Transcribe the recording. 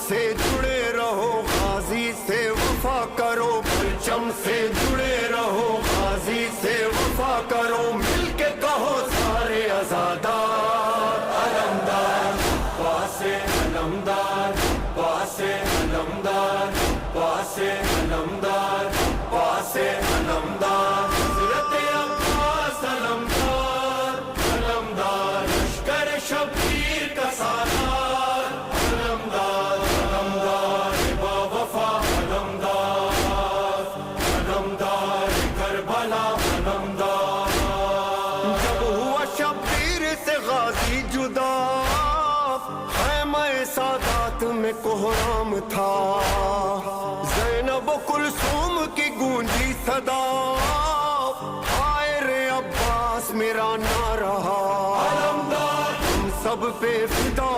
سے جڑے رہو غازی سے وفا کرو، پرچم سے جڑے رہو غازی سے وفا کرو، مل کے کہو سارے عزادار علمدار عباس علمدار عباس علمدار عباس علمدار عباس علمدار حضرت عباس علمدار علمدار لشکر شبیر کا سالار علمدار علمدار با وفا علمدار علمدار کربلا علمدار۔ جب ہوا شبیر سے غازی جدا، خیمہ سادات میں کوہرام تھا، زینب و کلثوم کی گونجی صدا، ہائے رے عباس میرا نہ رہا، علمدار ہم سب پہ فدا۔